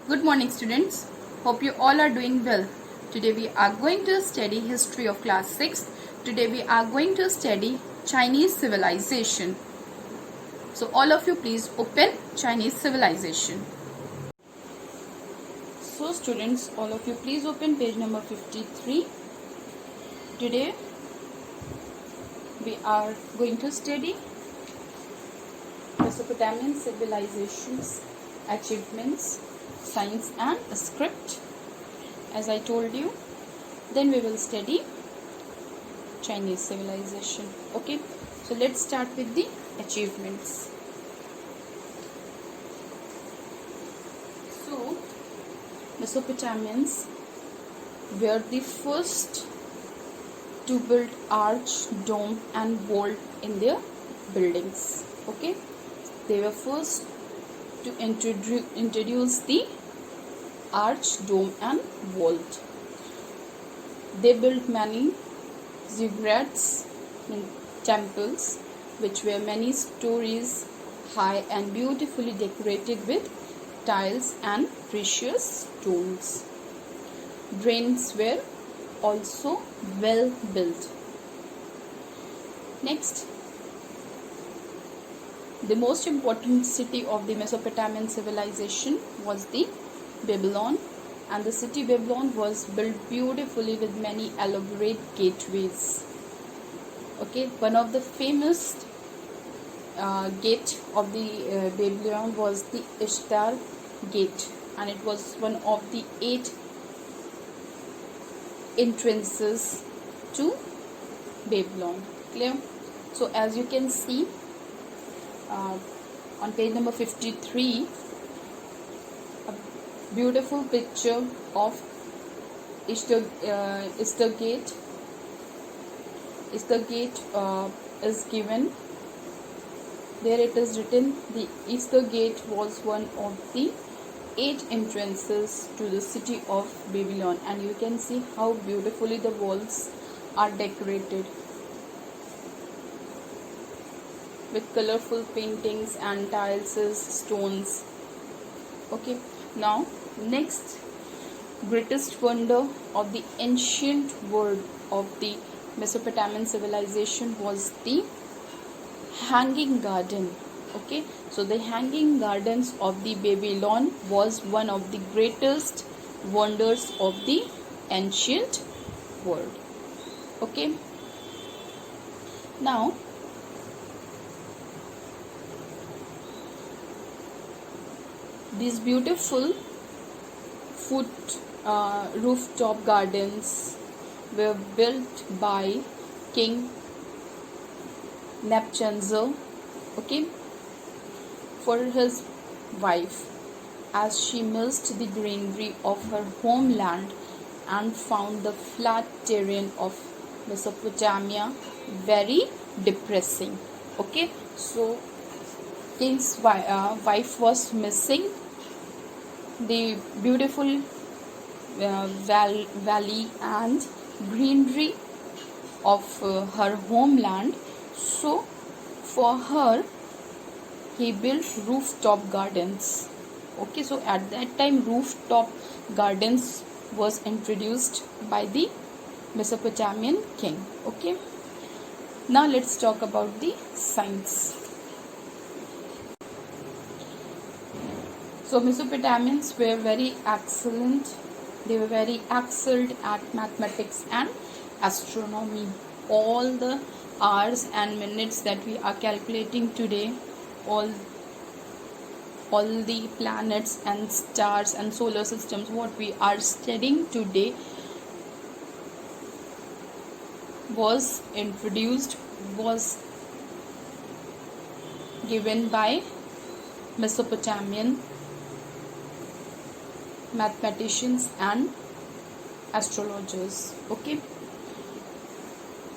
Good morning students. Hope you all are doing well. Today we are going to study history of class 6. Today we are going to study Chinese civilization. So all of you please open Chinese civilization. So students, all of you please open page number 53. Today we are going to study Mesopotamian civilizations, achievements, science and script, as I told you. Then we will study Chinese civilization. Okay, so let's start with the achievements. So Mesopotamians were the first to build arch, dome and vault in their buildings. Okay, they were first to introduce the arch, dome and vault. They built many ziggurats, temples, which were many stories high and beautifully decorated with tiles and precious stones. Drains were also well built. Next, the most important city of the Mesopotamian civilization was the Babylon, and the city Babylon was built beautifully with many elaborate gateways. Okay, one of the famous gate of the Babylon was the Ishtar gate, and it was one of the 8 entrances to Babylon. Clear? So as you can see on page number 53, a beautiful picture of Ishtar gate. Ishtar gate is given. There it is written, the Ishtar gate was one of the 8 entrances to the city of Babylon, and you can see how beautifully the walls are decorated with colorful paintings and tiles, stones. Okay, now next greatest wonder of the ancient world of the Mesopotamian civilization was the hanging garden. Okay, so the hanging gardens of the Babylon was one of the greatest wonders of the ancient world. Okay, now these beautiful rooftop gardens were built by King Nebuchadnezzar, okay, for his wife, as she missed the greenery of her homeland and found the flat terrain of Mesopotamia very depressing. Okay, so King's wife was missing the beautiful valley and greenery of her homeland. So for her he built rooftop gardens. Okay, so at that time rooftop gardens was introduced by the Mesopotamian king. Okay, now let's talk about the science. So Mesopotamians were very excellent. They were very excelled at mathematics and astronomy. All the hours and minutes that we are calculating today, all the planets and stars and solar systems, what we are studying today was given by Mesopotamian mathematicians and astrologers. Okay,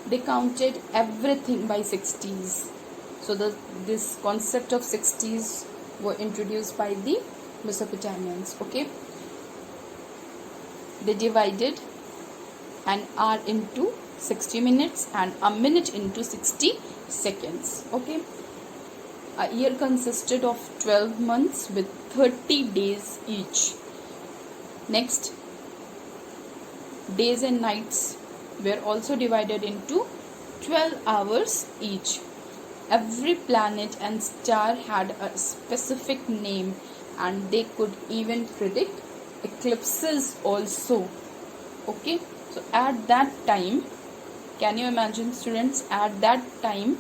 they counted everything by 60s. So this concept of 60s were introduced by the Mesopotamians. Okay, they divided an hour into 60 minutes and a minute into 60 seconds. Okay, a year consisted of 12 months with 30 days each. Next, days and nights were also divided into 12 hours each. Every planet and star had a specific name, and they could even predict eclipses also. Okay, so at that time, can you imagine, students, at that time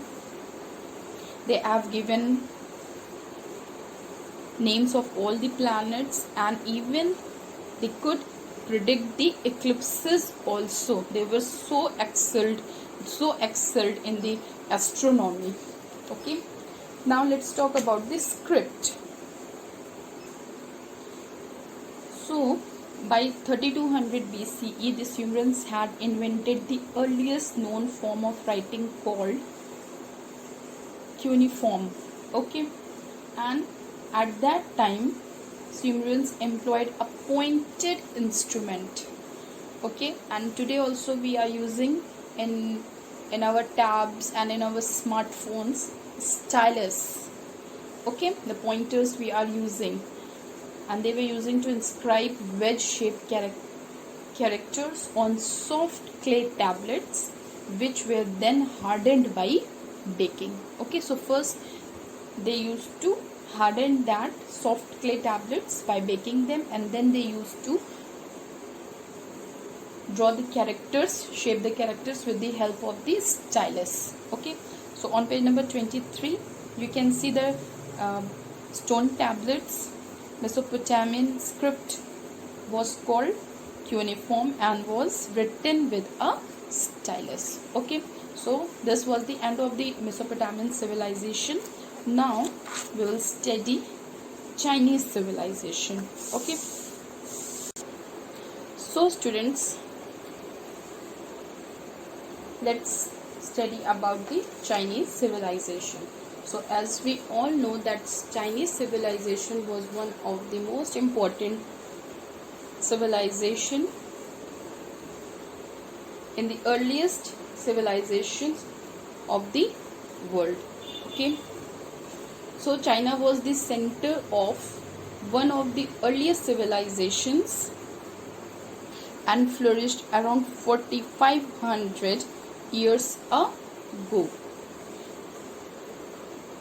they have given names of all the planets, and even they could predict the eclipses also. They were so excelled in the astronomy. Okay, now let's talk about the script. So by 3200 BCE, the Sumerians had invented the earliest known form of writing called cuneiform. Okay, and at that time Sumerians employed a pointed instrument. Okay, and today also we are using in our tabs and in our smartphones stylus. Okay, the pointers we are using, and they were using to inscribe wedge-shaped characters on soft clay tablets, which were then hardened by baking. Okay, so first they used to harden that soft clay tablets by baking them, and then they used to draw the characters, shape the characters with the help of the stylus. Okay, so on page number 23 you can see the stone tablets. Mesopotamian script was called cuneiform and was written with a stylus. Okay, so this was the end of the Mesopotamian civilization. Now we will study Chinese civilization. Okay, so students, let's study about the Chinese civilization. So as we all know that Chinese civilization was one of the most important civilization in the earliest civilizations of the world. Okay, so China was the center of one of the earliest civilizations and flourished around 4500 years ago.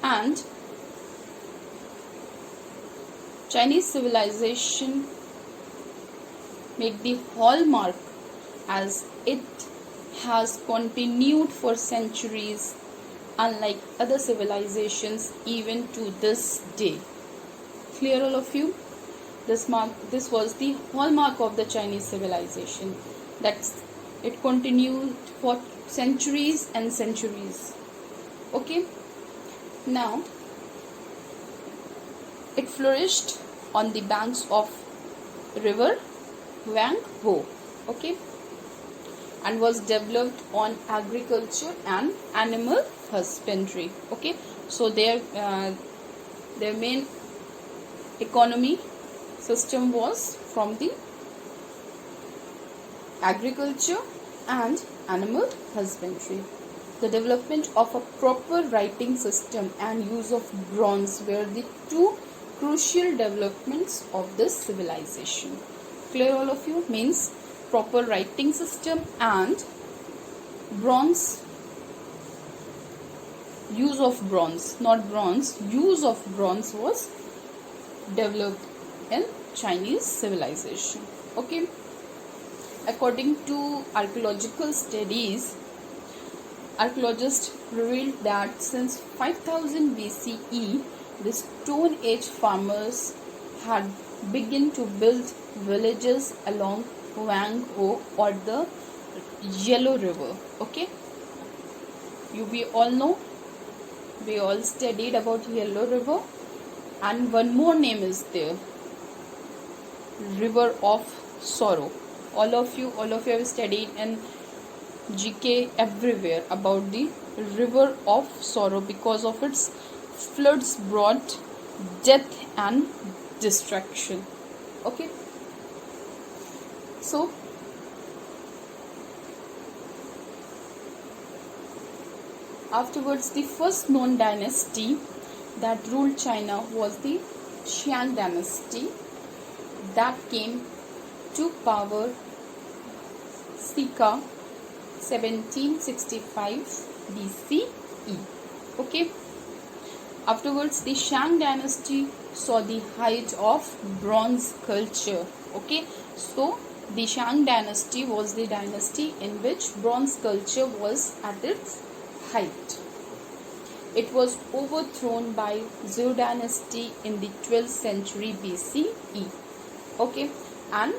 And Chinese civilization made the hallmark as it has continued for centuries, unlike other civilizations even to this day. Clear, all of you? This was the hallmark of the Chinese civilization, that it continued for centuries and centuries. Okay, now it flourished on the banks of river Huanghe. Okay, and was developed on agriculture and animal husbandry. Okay, so their main economy system was from the agriculture and animal husbandry. The development of a proper writing system and use of bronze were the two crucial developments of this civilization. Clear, all of you? Means proper writing system and bronze, use of bronze, not bronze, use of bronze was developed in Chinese civilization. Okay, according to archaeological studies, archaeologists revealed that since 5000 BCE, the Stone Age farmers had begun to build villages along Huanghe or the Yellow River. Okay, we all know, we all studied about Yellow River, and one more name is there, River of Sorrow. All of you have studied in GK everywhere about the River of Sorrow, because of its floods brought death and destruction. Okay, so afterwards the first known dynasty that ruled China was the Qian dynasty, that came to power circa 1765 BCE. Okay. Afterwards, the Shang dynasty saw the height of bronze culture. Okay, so the Shang dynasty was the dynasty in which bronze culture was at its height. It was overthrown by Zhou dynasty in the 12th century BCE. Okay, and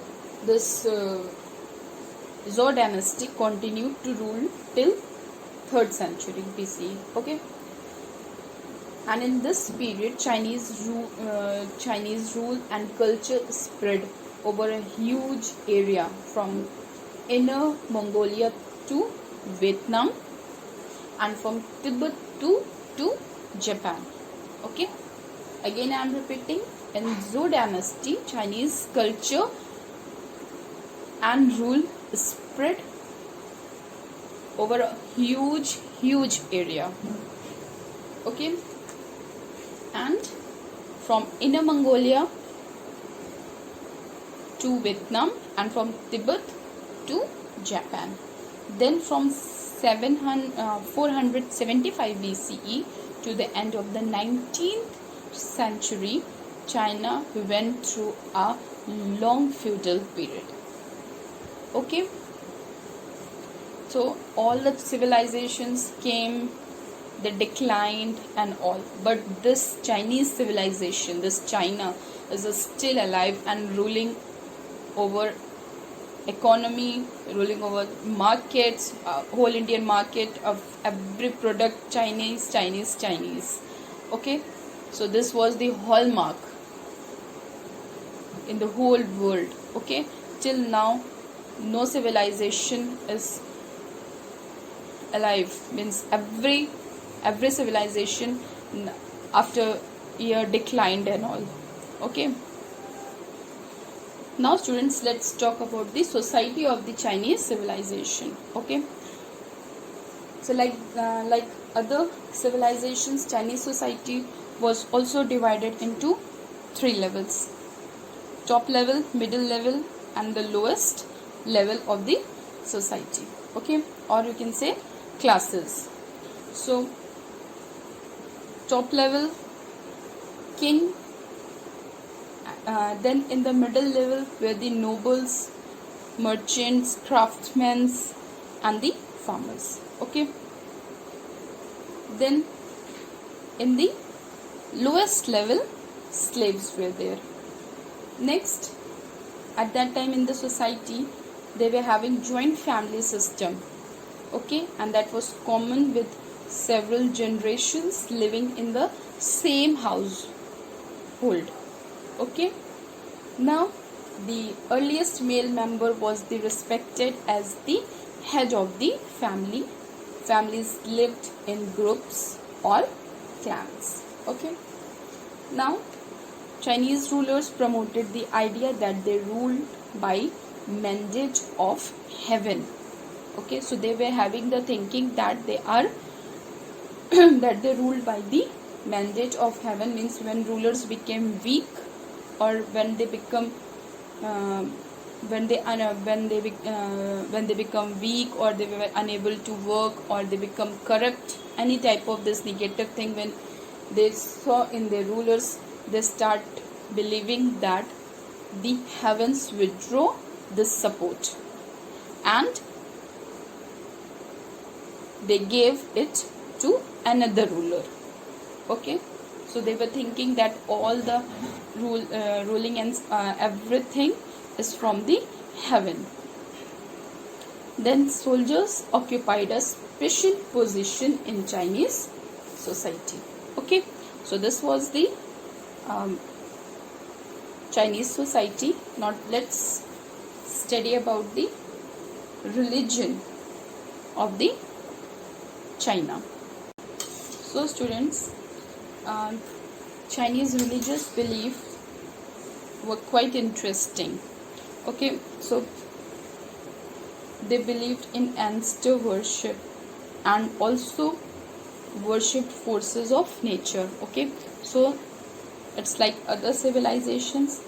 this Zhou dynasty continued to rule till 3rd century BCE. Okay. And in this period, Chinese rule and culture spread over a huge area from Inner Mongolia to Vietnam and from Tibet to Japan. Okay. Again, I am repeating. In Zhou dynasty, Chinese culture and rule spread over a huge area. Okay. And from Inner Mongolia to Vietnam and from Tibet to Japan. Then from 475 BCE to the end of the 19th century, China went through a long feudal period. Okay, so all the civilizations came, they declined and all, but this Chinese civilization, this China, is still alive and ruling over economy, ruling over markets, whole Indian market of every product. Chinese. Okay, so this was the hallmark in the whole world. Okay, till now no civilization is alive, means every civilization after year declined and all. Okay, now students, let's talk about the society of the Chinese civilization. Okay, so like other civilizations, Chinese society was also divided into 3 levels: top level, middle level, and the lowest level of the society. Okay, or you can say classes. So top level, king, then in the middle level were the nobles, merchants, craftsmen, and the farmers. Okay, then in the lowest level, slaves were there. Next, at that time in the society, they were having joint family system. Okay, and that was common with several generations living in the same household. Okay, now the earliest male member was respected as the head of the family. Families lived in groups or clans. Okay, now Chinese rulers promoted the idea that they ruled by mandate of heaven. Okay, so they were having the thinking that they are that they ruled by the mandate of heaven, means when rulers became weak, or when they become when they become weak, or they were unable to work, or they become corrupt, any type of this negative thing, when they saw in their rulers, they start believing that the heavens withdraw this support and they gave it to another ruler. Okay, so they were thinking that all the ruling and everything is from the heaven. Then soldiers occupied a special position in Chinese society. Okay, so this was the Chinese society. Now let's study about the religion of the China. So students, Chinese religious belief were quite interesting. Okay, so they believed in ancestor worship and also worshipped forces of nature. Okay, so it's like other civilizations.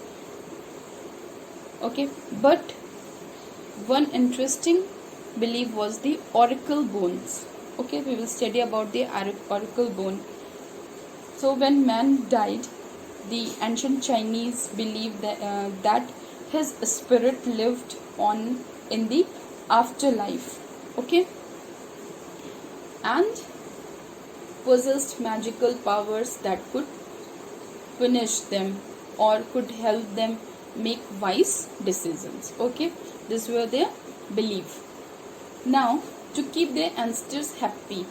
Okay, but one interesting belief was the oracle bones. Okay, we will study about the oracle bone. So when man died, the ancient Chinese believed that his spirit lived on in the afterlife. Okay, and possessed magical powers that could punish them or could help them make wise decisions. Okay, this were their belief. Now, to keep their ancestors happy,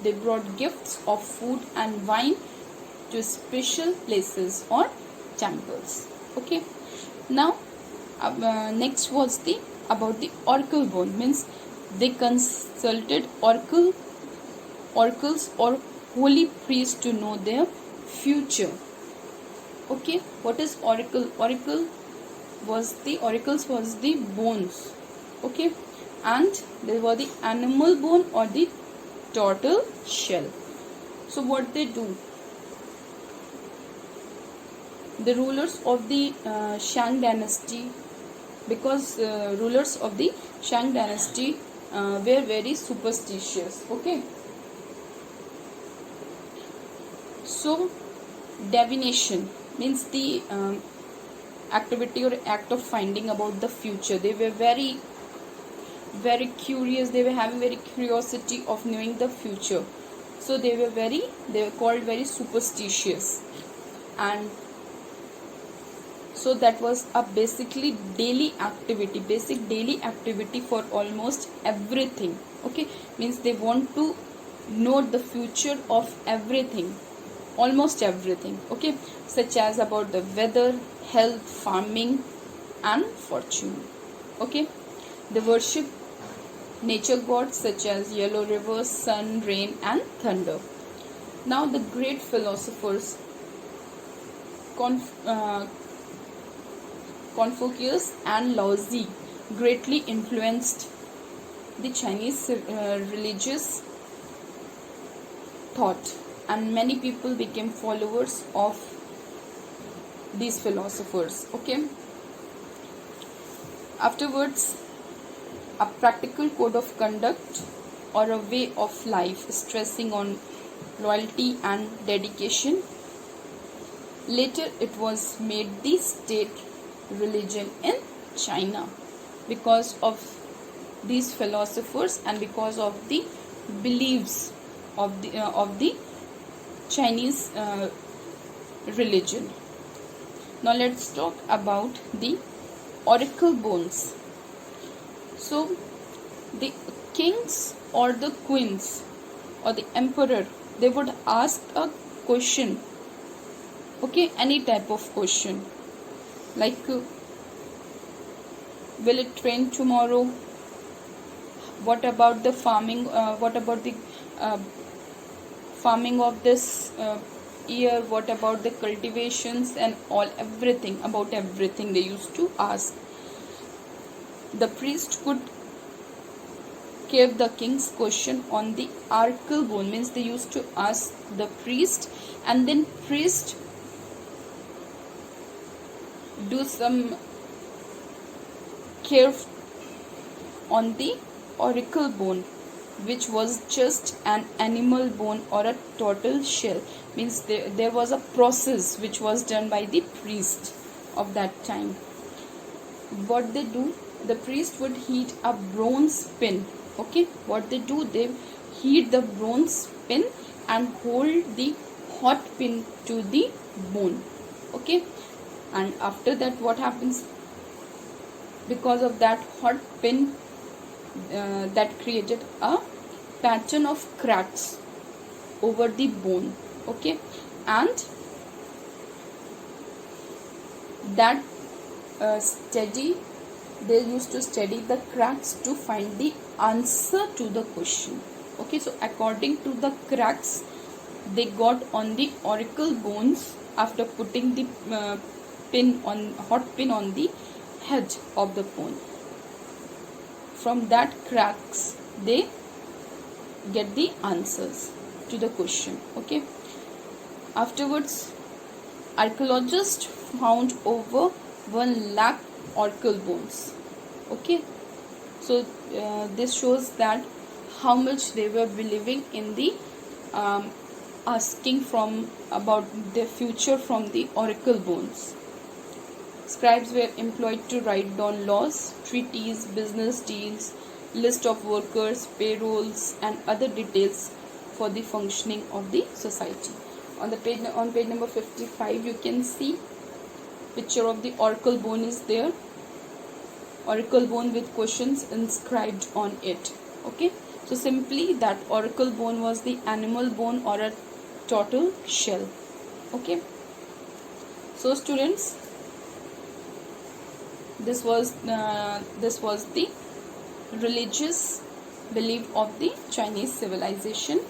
they brought gifts of food and wine to special places or temples. Okay, now next was the about the oracle bone. Means they consulted oracles or holy priests to know their future. Okay, what is oracle? Oracles was the bones. Okay, and there were the animal bone or the turtle shell. So what they do, the rulers of the Shang dynasty, because rulers of the Shang dynasty were very superstitious. Okay, so divination means the activity or act of finding about the future. They were very curious. They were having very curiosity of knowing the future. So they were called very superstitious. And so that was a basic daily activity for almost everything. Okay, means they want to know the future of everything, almost everything. Okay, such as about the weather, health, farming and fortune. Okay, they worship nature gods such as yellow rivers, sun, rain and thunder. Now the great philosophers Confucius and Laozi greatly influenced the Chinese religious thought, and many people became followers of these philosophers. Okay, afterwards a practical code of conduct or a way of life stressing on loyalty and dedication. Later it was made the state religion in China because of these philosophers and because of the beliefs of the Chinese religion. Now let's talk about the oracle bones. So the kings or the queens or the emperor, they would ask a question. Okay, any type of question like will it rain tomorrow? What about the farming? What about the farming of this year? What about the cultivations and everything about everything they used to ask. The priest could give the king's question on the oracle bone. Means they used to ask the priest, and then priest do some care on the oracle bone, which was just an animal bone or a turtle shell. Means there was a process which was done by the priest of that time. What they do, the priest would heat a bronze pin. Okay, what they do, they heat the bronze pin and hold the hot pin to the bone. Okay, and after that what happens, because of that hot pin that created a pattern of cracks over the bone. Okay, and that they used to study the cracks to find the answer to the question. Okay, so according to the cracks they got on the oracle bones after putting the hot pin on the head of the bone, from that cracks they get the answers to the question. Okay, afterwards archaeologists found over 1 lakh oracle bones. Okay, so this shows that how much they were believing in the asking from about their future from the oracle bones. Scribes were employed to write down laws, treaties, business deals, list of workers, payrolls, and other details for the functioning of the society. On page number 55, you can see picture of the oracle bone is there. Oracle bone with questions inscribed on it. Okay, so simply that oracle bone was the animal bone or a turtle shell. Okay, so students, this was the religious belief of the Chinese civilization.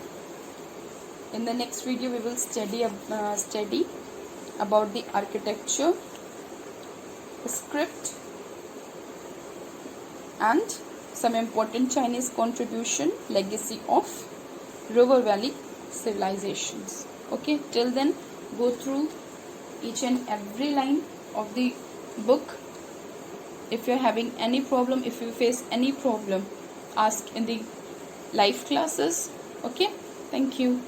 In the next video, we will study about the architecture, script, and some important Chinese contribution, legacy of River Valley civilizations. Okay, till then, go through each and every line of the book. If you are having any problem, if you face any problem, ask in the live classes. Okay, thank you.